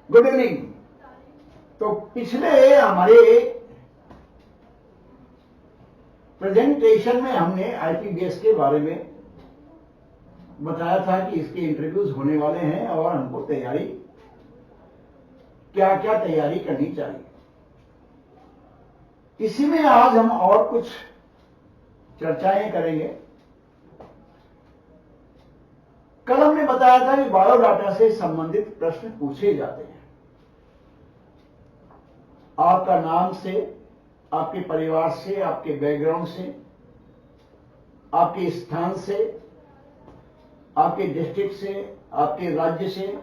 Good evening. तो पिछले हमारे प्रेजेंटेशन में हमने आईपीबीएस के बारे में बताया था कि इसके इंटरव्यूज होने वाले हैं और हमको तैयारी क्या क्या तैयारी करनी चाहिए। इसी में आज हम और कुछ चर्चाएं करेंगे। कल हमने बताया था कि बायोडाटा से संबंधित प्रश्न पूछे जाते हैं। आपका नाम से, आपके परिवार से, आपके बैकग्राउंड से, आपके स्थान से, आपके डिस्ट्रिक्ट से, आपके राज्य से,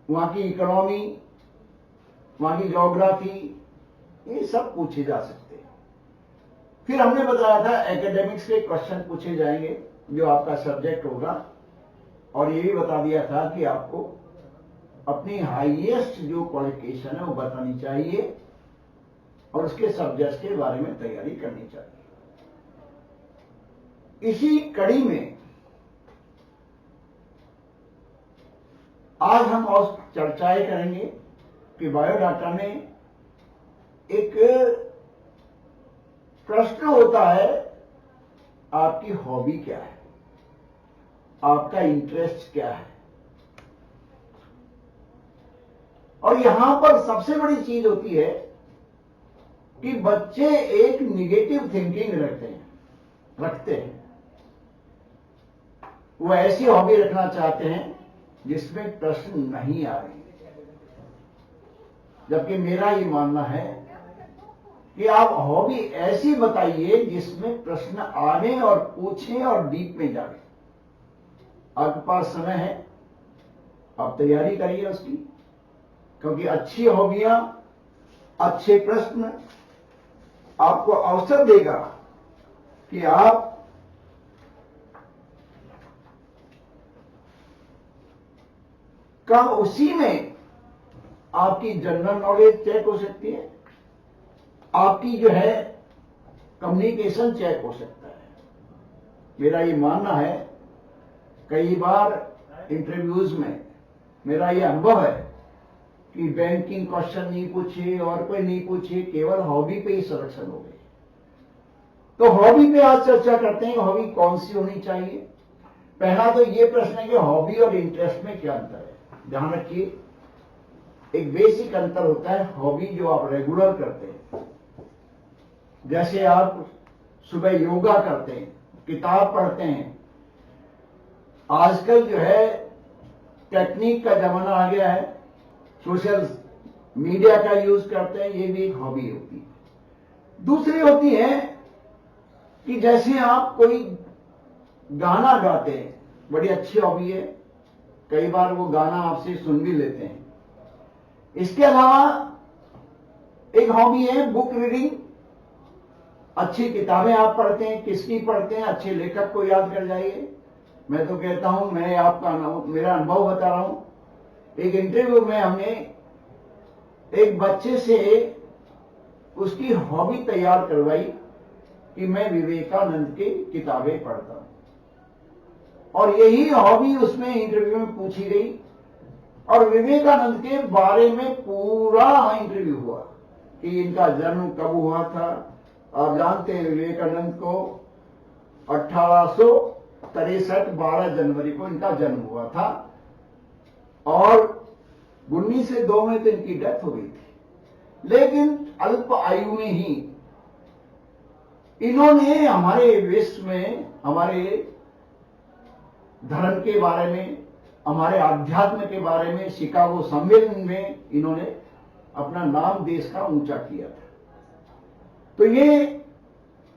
वहां की इकोनॉमी, वहां की ज्योग्राफी, ये सब पूछे जा सकते हैं। फिर हमने बताया था एकेडमिक्स के क्वेश्चन पूछे जाएंगे जो आपका सब्जेक्ट होगा, और ये भी बता दिया था कि आपको अपनी हाईएस्ट जो क्वालिफिकेशन है वो बतानी चाहिए और उसके सब्जेक्ट के बारे में तैयारी करनी चाहिए। इसी कड़ी में आज हम और चर्चाएं करेंगे कि बायोडाटा में एक प्रश्न होता है, आपकी हॉबी क्या है, आपका इंटरेस्ट क्या है। और यहां पर सबसे बड़ी चीज होती है कि बच्चे एक निगेटिव थिंकिंग रखते हैं। वो ऐसी हॉबी रखना चाहते हैं जिसमें प्रश्न नहीं आ रहे, जबकि मेरा ये मानना है कि आप हॉबी ऐसी बताइए जिसमें प्रश्न आने और पूछें और डीप में जाए। आपके पास समय है, आप तैयारी करिए उसकी, क्योंकि अच्छी हॉबियां, अच्छे प्रश्न आपको अवसर देगा कि आप कब उसी में आपकी जनरल नॉलेज चेक हो सकती है, आपकी जो है कम्युनिकेशन चेक हो सकता है। मेरा ये मानना है, कई बार इंटरव्यूज में मेरा ये अनुभव है कि बैंकिंग क्वेश्चन नहीं पूछे और कोई नहीं पूछे, केवल हॉबी पे ही सिलेक्शन हो गई। तो हॉबी पे आज चर्चा करते हैं, हॉबी कौन सी होनी चाहिए। पहला तो ये प्रश्न है कि हॉबी और इंटरेस्ट में क्या अंतर है। ध्यान रखिए, एक बेसिक अंतर होता है हॉबी जो आप रेगुलर करते हैं, जैसे आप सुबह योगा करते हैं, किताब पढ़ते हैं। आजकल जो है टेक्निक का जमाना आ गया है, सोशल मीडिया का यूज करते हैं, ये भी एक हॉबी होती है। दूसरी होती है कि जैसे आप कोई गाना गाते हैं, बड़ी अच्छी हॉबी है, कई बार वो गाना आपसे सुन भी लेते हैं। इसके अलावा एक हॉबी है बुक रीडिंग, अच्छी किताबें आप पढ़ते हैं। किसकी पढ़ते हैं? अच्छे लेखक को याद कर जाइए। मैं तो कहता हूं, मैं आपका मेरा अनुभव बता रहा हूं। एक इंटरव्यू में हमने एक बच्चे से उसकी हॉबी तैयार करवाई कि मैं विवेकानंद की किताबें पढ़ता हूं, और यही हॉबी उसमें इंटरव्यू में पूछी गई और विवेकानंद के बारे में पूरा इंटरव्यू हुआ कि इनका जन्म कब हुआ था। आप जानते हैं विवेकानंद को 1863 12 जनवरी को इनका जन्म हुआ था और 1902 में तो इनकी डेथ हो गई थी। लेकिन अल्प आयु में ही इन्होंने हमारे विश्व में, हमारे धर्म के बारे में, हमारे अध्यात्म के बारे में, शिकागो सम्मेलन में इन्होंने अपना नाम देश का ऊंचा किया था। तो ये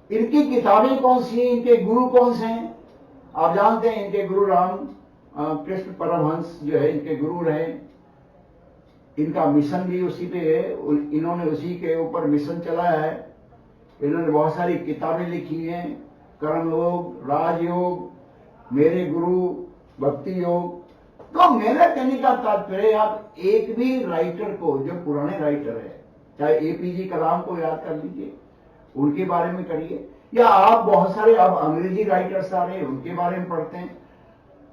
इनकी किताबें कौन सी हैं, इनके गुरु कौन से हैं? आप जानते हैं इनके गुरु राम कृष्ण परमहंस जो है इनके गुरु रहे। इनका मिशन भी उसी पे है, इन्होंने उसी के ऊपर मिशन चलाया है। इन्होंने बहुत सारी किताबें लिखी हैं, कर्मयोग, राजयोग, मेरे गुरु, भक्ति योग। तो मेरा कहने का तात्पर्य, आप एक भी राइटर को, जो पुराने राइटर है, चाहे एपीजे कलाम को याद कर लीजिए, उनके बारे में करिए, या आप बहुत सारे अब अंग्रेजी राइटर्स आ रहे हैं उनके बारे में पढ़ते हैं।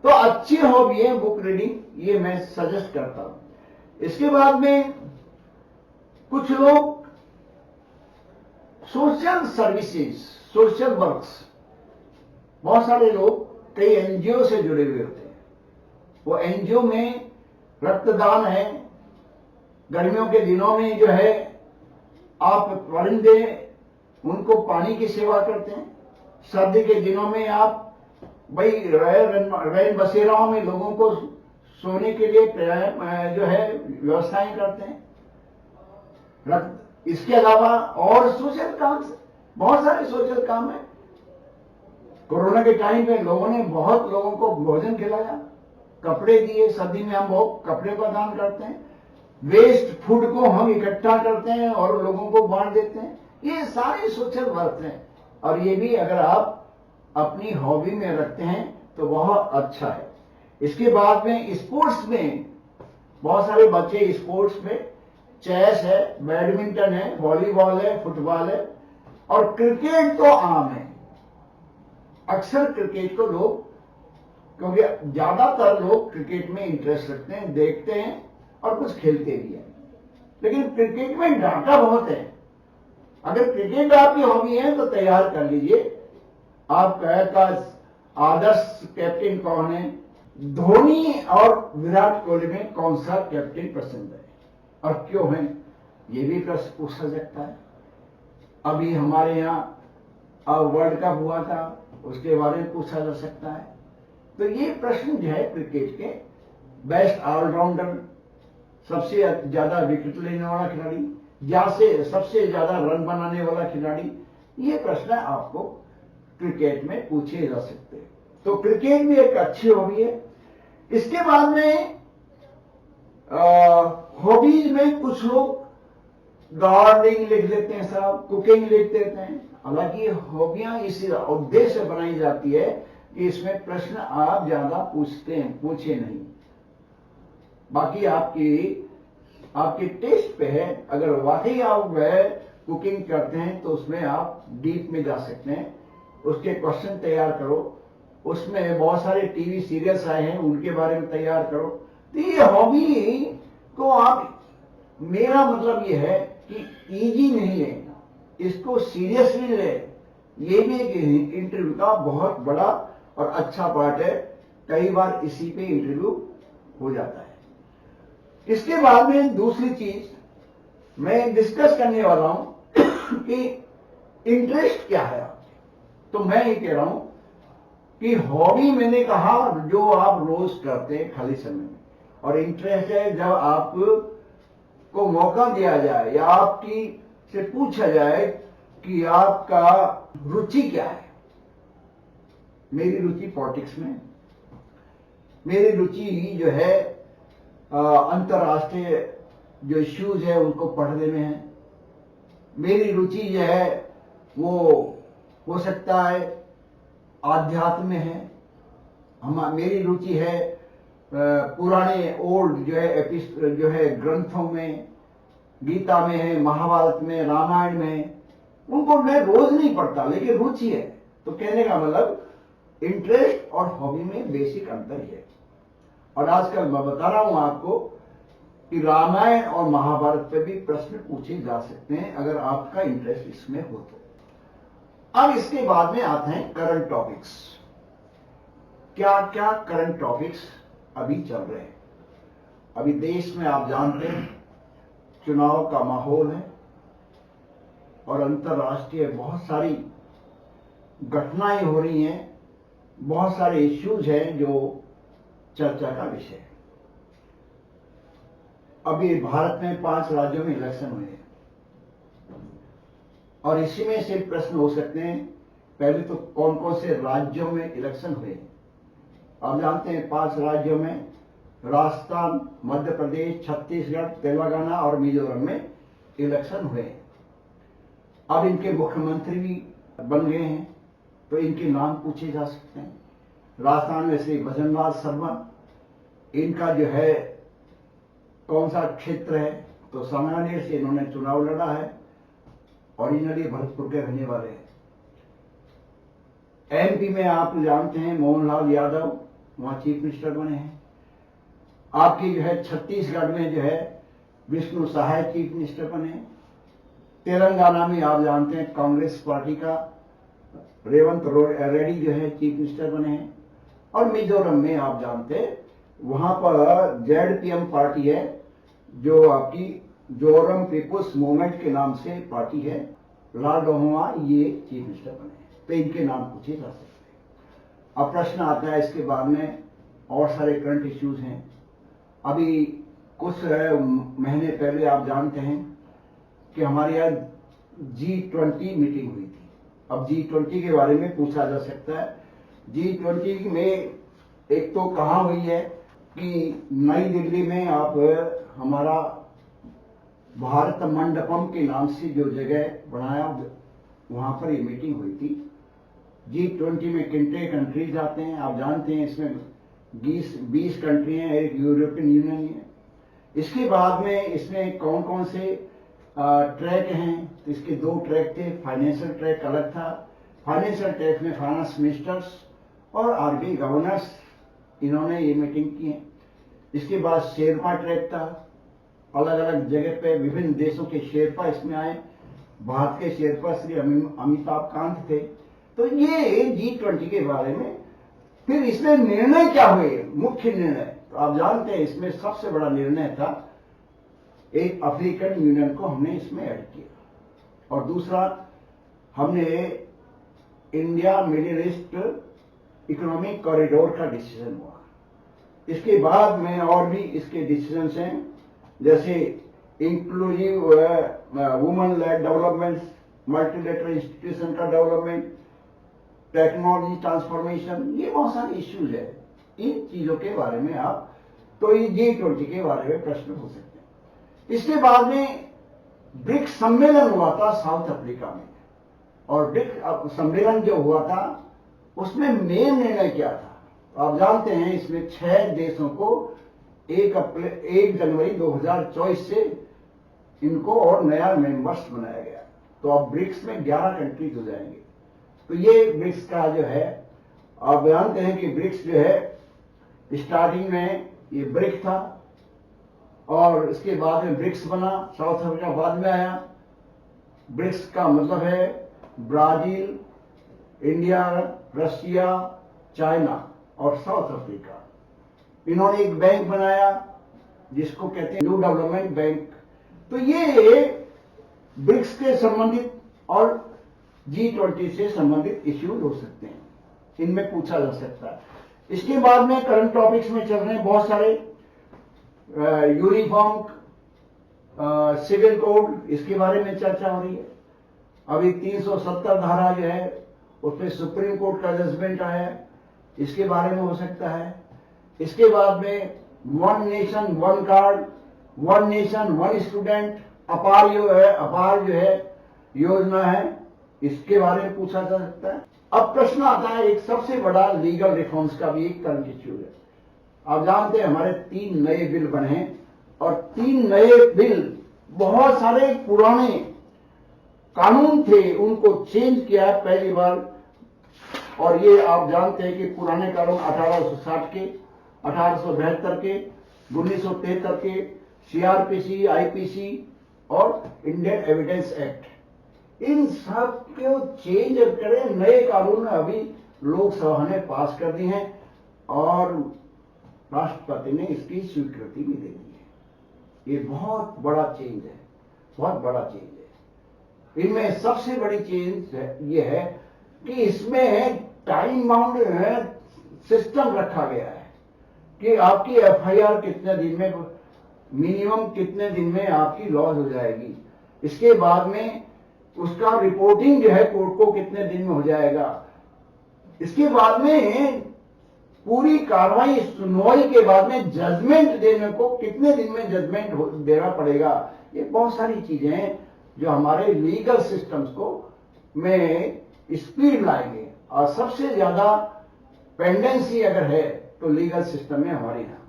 तो अच्छी हॉबी है बुक रीडिंग, ये मैं सजेस्ट करता हूं। इसके बाद में कुछ लोग सोशल सर्विसेज, सोशल वर्क्स, बहुत सारे लोग कई एनजीओ से जुड़े हुए होते हैं। वो एनजीओ में रक्तदान है, गर्मियों के दिनों में जो है आप परिंदे उनको पानी की सेवा करते हैं, सर्दी के दिनों में आप भाई रैन बसेराओं में लोगों को सोने के लिए जो है व्यवस्थाएं करते हैं। इसके अलावा और सोशल काम, बहुत सारे सोशल काम है। कोरोना के टाइम पे लोगों ने बहुत लोगों को भोजन खिलाया, कपड़े दिए, सर्दी में हम बहुत कपड़े का दान करते हैं, वेस्ट फूड को हम इकट्ठा करते हैं और लोगों को बांट देते हैं। ये सारे सोशल वर्क हैं और ये भी अगर आप अपनी हॉबी में रखते हैं तो बहुत अच्छा है। इसके बाद में स्पोर्ट्स में बहुत सारे बच्चे स्पोर्ट्स में चेस है, बैडमिंटन है, वॉलीबॉल है, फुटबॉल है और क्रिकेट तो आम है। अक्सर क्रिकेट को लोग, क्योंकि ज्यादातर लोग क्रिकेट में इंटरेस्ट रखते हैं, देखते हैं और कुछ खेलते भी हैं, लेकिन क्रिकेट में डाटा बहुत है। अगर क्रिकेट आपकी हॉबी है तो तैयार कर लीजिए। आपका आदर्श कैप्टन कौन है? धोनी और विराट कोहली में कौन सा कैप्टन पसंद है और क्यों है? ये भी प्रश्न पूछा सकता है। अभी हमारे यहाँ वर्ल्ड कप हुआ था, उसके बारे में पूछा जा सकता है। तो ये प्रश्न जो है क्रिकेट के बेस्ट ऑलराउंडर, सबसे ज्यादा विकेट लेने वाला खिलाड़ी, या से सबसे ज्यादा रन बनाने वाला खिलाड़ी, ये प्रश्न आपको क्रिकेट में पूछे जा सकते हैं। तो क्रिकेट भी एक अच्छी हॉबी है। इसके बाद में हॉबीज में कुछ लोग गार्डनिंग लिख देते हैं, साहब कुकिंग लिख देते हैं। हालांकि हॉबियां इसी उद्देश्य से बनाई जाती है कि इसमें प्रश्न आप ज्यादा पूछे नहीं। बाकी आपके टेस्ट पे है। अगर वाकई आप कुकिंग करते हैं तो उसमें आप डीप में जा सकते हैं, उसके क्वेश्चन तैयार करो, उसमें बहुत सारे टीवी सीरियल्स आए हैं उनके बारे में तैयार करो। तो ये हॉबी को आप, मेरा मतलब ये है कि इजी नहीं है, इसको सीरियसली ले। ये भी एक इंटरव्यू का बहुत बड़ा और अच्छा पार्ट है। कई बार इसी पे इंटरव्यू हो जाता है। इसके बाद में दूसरी चीज मैं डिस्कस करने वाला हूं कि इंटरेस्ट क्या है आपके। तो मैं ये कह रहा हूं कि हॉबी मैंने कहा जो आप रोज करते हैं खाली समय में, और इंटरेस्ट है जब आपको मौका दिया जाए या आपकी से पूछा जाए कि आपका रुचि क्या है। मेरी रुचि पॉलिटिक्स में, मेरी रुचि जो है अंतर्राष्ट्रीय जो इश्यूज है उनको पढ़ने में है। मेरी रुचि जो है वो हो सकता है आध्यात्म में है। मेरी रुचि है पुराने ओल्ड जो है ग्रंथों में, गीता में है, महाभारत में, रामायण में। उनको मैं रोज नहीं पढ़ता लेकिन रुचि है। तो कहने का मतलब इंटरेस्ट और हॉबी में बेसिक अंतर है। और आजकल मैं बता रहा हूं आपको कि रामायण और महाभारत पे भी प्रश्न पूछे जा सकते हैं अगर आपका इंटरेस्ट इसमें हो तो। अब इसके बाद में आते हैं करंट टॉपिक्स। क्या क्या करंट टॉपिक्स अभी चल रहे हैं। अभी देश में आप जानते हैं चुनाव का माहौल है और अंतर्राष्ट्रीय बहुत सारी घटनाएं हो रही हैं, बहुत सारे इश्यूज हैं जो चर्चा का विषय है। अभी भारत में 5 राज्यों में इलेक्शन हुए हैं और इसी में से प्रश्न हो सकते हैं। पहले तो कौन कौन से राज्यों में इलेक्शन हुए। आप जानते हैं 5 राज्यों में राजस्थान, मध्य प्रदेश, छत्तीसगढ़, तेलंगाना और मिजोरम में इलेक्शन हुए हैं। अब इनके मुख्यमंत्री भी बन गए हैं तो इनके नाम पूछे जा सकते हैं। राजस्थान में श्री भजनलाल शर्मा, इनका जो है कौन सा क्षेत्र है तो सामान्य से इन्होंने चुनाव लड़ा है, ओरिजिनली भरतपुर के रहने वाले हैं। एमपी में आप जानते हैं मोहनलाल यादव वहां चीफ मिनिस्टर बने हैं। आपकी जो है छत्तीसगढ़ में जो है विष्णु सहाय चीफ मिनिस्टर बने। तेलंगाना में आप जानते हैं कांग्रेस पार्टी का रेवंत रेड्डी जो है चीफ मिनिस्टर बने हैं। और मिजोरम में आप जानते हैं वहां पर जेडपीएम पार्टी है, जो आपकी जोरम पीपुल्स मूवमेंट के नाम से पार्टी है। लालडोहमा ये चीफ मिनिस्टर बने हैं, तो इनके नाम पूछे जा सकते हैं। अब प्रश्न आता है इसके बाद में और सारे करंट इश्यूज हैं। अभी कुछ महीने पहले आप जानते हैं कि हमारे यहाँ G20 मीटिंग हुई थी। अब G20 के बारे में पूछा जा सकता है। G20 में एक तो कहाँ हुई है कि नई दिल्ली में आप हमारा भारत मंडपम के नाम से जो जगह बनाया वहां पर ये मीटिंग हुई थी। G20 में कितने कंट्रीज आते हैं आप जानते हैं, इसमें 20 कंट्री हैं, एक यूरोपियन यूनियन है। इसके बाद में इसमें कौन कौन से ट्रैक हैं, तो इसके 2 ट्रैक थे। फाइनेंशियल ट्रैक अलग था। फाइनेंशियल ट्रैक में फाइनेंस मिनिस्टर्स और आरबीआई गवर्नर्स इन्होंने ये मीटिंग की है। इसके बाद शेरपा ट्रैक था, अलग अलग जगह पे विभिन्न देशों के शेरपा इसमें आए। भारत के शेरपा श्री अमिताभ कांत थे। तो ये G20 के बारे में। फिर इसमें निर्णय क्या हुए, मुख्य निर्णय, तो आप जानते हैं इसमें सबसे बड़ा निर्णय था एक अफ्रीकन यूनियन को हमने इसमें ऐड किया, और दूसरा हमने India middle east economic corridor का डिसीजन हुआ। इसके बाद में और भी इसके डिसीजन हैं, जैसे inclusive women lead development, multilateral institution का डेवलपमेंट, टेक्नोलॉजी ट्रांसफॉर्मेशन, ये बहुत सारे इश्यूज है। इन चीजों के बारे में आप तो ये G20 के बारे में प्रश्न हो सकते हैं। इसके बाद में ब्रिक्स सम्मेलन हुआ था साउथ अफ्रीका में, और ब्रिक्स सम्मेलन जो हुआ था उसमें मेन निर्णय क्या था आप जानते हैं। इसमें 6 देशों को 1 जनवरी 2024 से इनको और नया मेंबर्स बनाया गया। तो अब ब्रिक्स में 11 कंट्रीज हो जाएंगे। तो ये ब्रिक्स का जो है, आप जानते हैं कि ब्रिक्स जो है स्टार्टिंग में ये ब्रिक था, और इसके बाद में ब्रिक्स बना, साउथ अफ्रीका बाद में आया। ब्रिक्स का मतलब है ब्राजील, इंडिया, रशिया, चाइना और साउथ अफ्रीका। इन्होंने एक बैंक बनाया जिसको कहते हैं न्यू डेवलपमेंट बैंक। तो ये ब्रिक्स के संबंधित और G20 से संबंधित इश्यूज हो सकते हैं, इनमें पूछा जा सकता है। इसके बाद में करंट टॉपिक्स में चल रहे हैं बहुत सारे। यूनिफॉर्म सिविल कोड, इसके बारे में चर्चा हो रही है। अभी 370 धारा जो है उसमें सुप्रीम कोर्ट का जजमेंट आया है, इसके बारे में हो सकता है। इसके बाद में 1 नेशन 1 कार्ड, 1 नेशन 1 स्टूडेंट, अपार जो है योजना है, इसके बारे में पूछा जा सकता है। अब प्रश्न आता है एक सबसे बड़ा लीगल रिफॉर्म्स का भी एक करंट इश्यू है। आप जानते हैं हमारे 3 नए बिल बने हैं, और 3 नए बिल बहुत सारे पुराने कानून थे उनको चेंज किया है पहली बार। और ये आप जानते हैं कि पुराने कानून 1860 के, 1872 के, 1973 के, CRPC, IPC और इंडियन एविडेंस एक्ट, इन सब को चेंज करें। नए कानून अभी लोकसभा ने पास कर दिए हैं और राष्ट्रपति ने इसकी स्वीकृति भी दे दी है। ये बहुत बड़ा चेंज है, बहुत बड़ा चेंज है। इनमें सबसे बड़ी चेंज ये है कि इसमें टाइम बाउंड सिस्टम रखा गया है कि आपकी FIR कितने दिन में, मिनिमम कितने दिन में आपकी लॉस हो जाएगी। इसके बाद में उसका रिपोर्टिंग जो है कोर्ट को कितने दिन में हो जाएगा। इसके बाद में पूरी कार्रवाई सुनवाई के बाद में जजमेंट देने को कितने दिन में जजमेंट देना पड़ेगा। ये बहुत सारी चीजें हैं जो हमारे लीगल सिस्टम्स को में स्पीड लाएंगे। और सबसे ज्यादा पेंडेंसी अगर है तो लीगल सिस्टम में हमारे यहाँ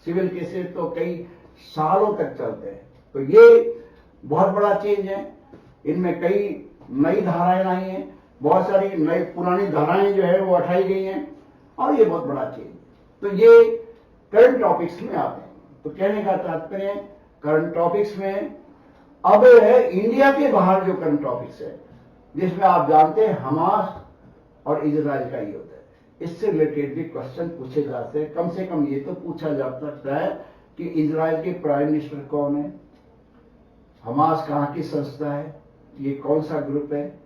सिविल केसेस तो कई सालों तक चलते हैं। तो ये बहुत बड़ा चेंज है। इनमें कई नई धाराएं आई हैं, बहुत सारी नई पुरानी धाराएं जो है वो हटाई गई हैं, और ये बहुत बड़ा चेंज। तो ये करंट टॉपिक्स में आते हैं। तो कहने का तात्पर्य करंट टॉपिक्स में अब इंडिया के बाहर जो करंट टॉपिक्स है, जिसमें आप जानते हैं हमास और इजराइल का युद्ध है, इससे रिलेटेड भी क्वेश्चन पूछे जाते हैं। कम से कम ये तो पूछा जा सकता है कि इजराइल के प्राइम मिनिस्टर कौन है, हमास कहाँ की संस्था है, ये कौन सा ग्रुप है,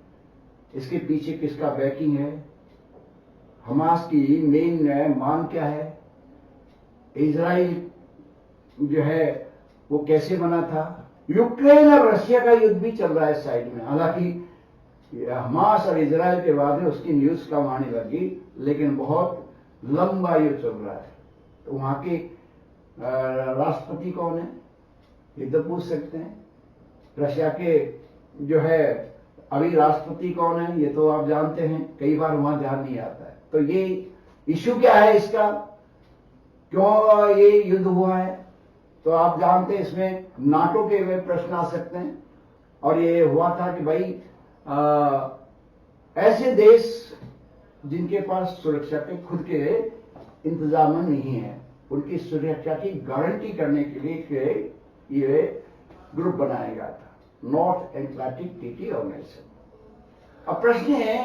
इसके पीछे किसका बैकिंग है, हमास की मेन मान क्या है, इजराइल जो है वो कैसे बना था। यूक्रेन और रशिया का युद्ध भी चल रहा है साइड में, हालांकि हमास और इजराइल के बाद में उसकी न्यूज कम आने लगी, लेकिन बहुत लंबा युद्ध चल रहा है। तो वहां के राष्ट्रपति कौन है ये तो पूछ सकते हैं। रशिया के जो है अभी राष्ट्रपति कौन है ये तो आप जानते हैं, कई बार वहां ध्यान नहीं आता है। तो ये इश्यू क्या है इसका, क्यों ये युद्ध हुआ है, तो आप जानते हैं इसमें नाटो के वे प्रश्न आ सकते हैं। और ये हुआ था कि भाई ऐसे देश जिनके पास सुरक्षा के खुद के इंतजाम नहीं है, उनकी सुरक्षा की गारंटी करने के लिए ये ग्रुप बनाया गया था, नॉर्थ एटलांटिक ट्रीटी ऑर्गेनाइजेशन। अब प्रश्न है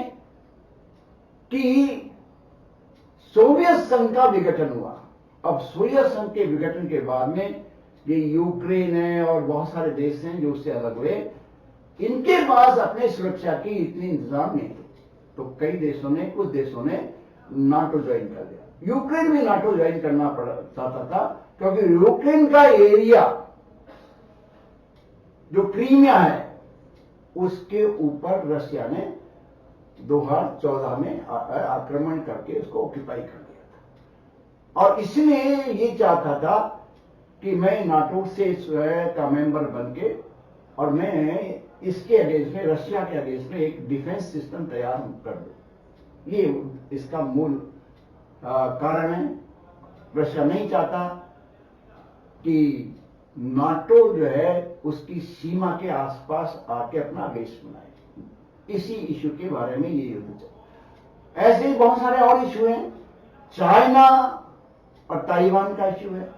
कि सोवियत संघ का विघटन हुआ। अब सोवियत संघ के विघटन के बाद में ये यूक्रेन है और बहुत सारे देश हैं जो उससे अलग हुए, इनके पास अपने सुरक्षा की इतनी इंतजाम नहीं थे। तो कई देशों ने, कुछ देशों ने नाटो ज्वाइन कर दिया। यूक्रेन भी नाटो ज्वाइन करना चाहता था, क्योंकि यूक्रेन का एरिया जो क्रीमिया है उसके ऊपर रशिया ने 2014 में आक्रमण करके उसको ऑक्यूपाई कर दिया था। और इसने ये चाहता था कि मैं नाटो से का मेंबर बन के और मैं इसके अगेंस्ट में, रशिया के अगेंस्ट में एक डिफेंस सिस्टम तैयार कर दूं। ये इसका मूल कारण है। रशिया नहीं चाहता कि नाटो जो है उसकी सीमा के आसपास आके अपना बेस बनाए। इसी इश्यू के बारे में ये युद्ध चल। ऐसे ही बहुत सारे और इश्यू हैं। चाइना और ताइवान का इश्यू है।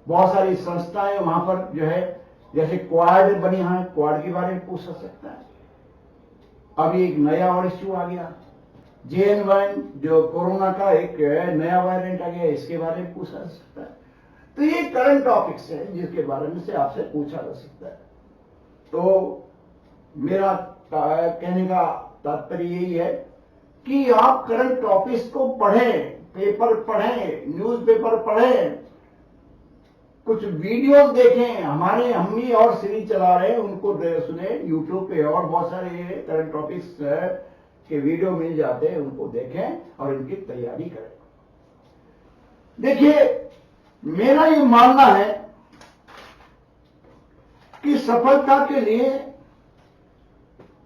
बहुत सारी संस्थाएं वहां पर जो है, जैसे क्वाड बनी है, क्वाड के बारे में पूछ सकता है। अभी एक नया और इश्यू आ गया, JN1 जो कोरोना का एक नया वेरिएंट आ गया, इसके बारे में पूछा जा सकता है। तो ये करंट टॉपिक्स है जिसके बारे में से आपसे पूछा जा सकता है। तो मेरा कहने का तात्पर्य यही है कि आप करंट टॉपिक्स को पढ़ें, पेपर पढ़ें, न्यूज़पेपर पढ़ें, कुछ वीडियोस देखें। हमारे अम्मी और श्री चला रहे हैं, उनको सुने यूट्यूब पे, और बहुत सारे करंट टॉपिक्स के वीडियो मिल जाते हैं, उनको देखें और इनकी तैयारी करें। देखिए, मेरा ये मानना है कि सफलता के लिए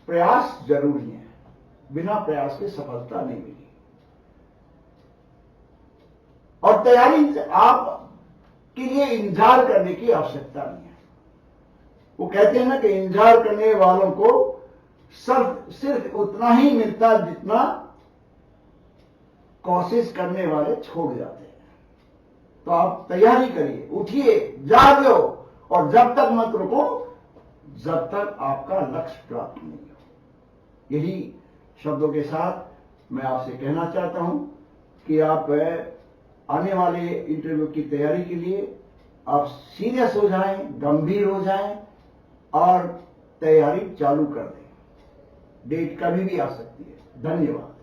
प्रयास जरूरी है, बिना प्रयास के सफलता नहीं मिली। और तैयारी आप के लिए इंतजार करने की आवश्यकता नहीं है। वो कहते हैं ना कि इंतजार करने वालों को सिर्फ उतना ही मिलता जितना कोशिश करने वाले छोड़ जाते हैं। तो आप तैयारी करिए, उठिए, जाग लो, और जब तक मत रुको जब तक आपका लक्ष्य प्राप्त नहीं हो। यही शब्दों के साथ मैं आपसे कहना चाहता हूं कि आप आने वाले इंटरव्यू की तैयारी के लिए आप सीरियस हो जाएं, गंभीर हो जाएं और तैयारी चालू कर दें। डेट कभी भी आ सकती है। धन्यवाद।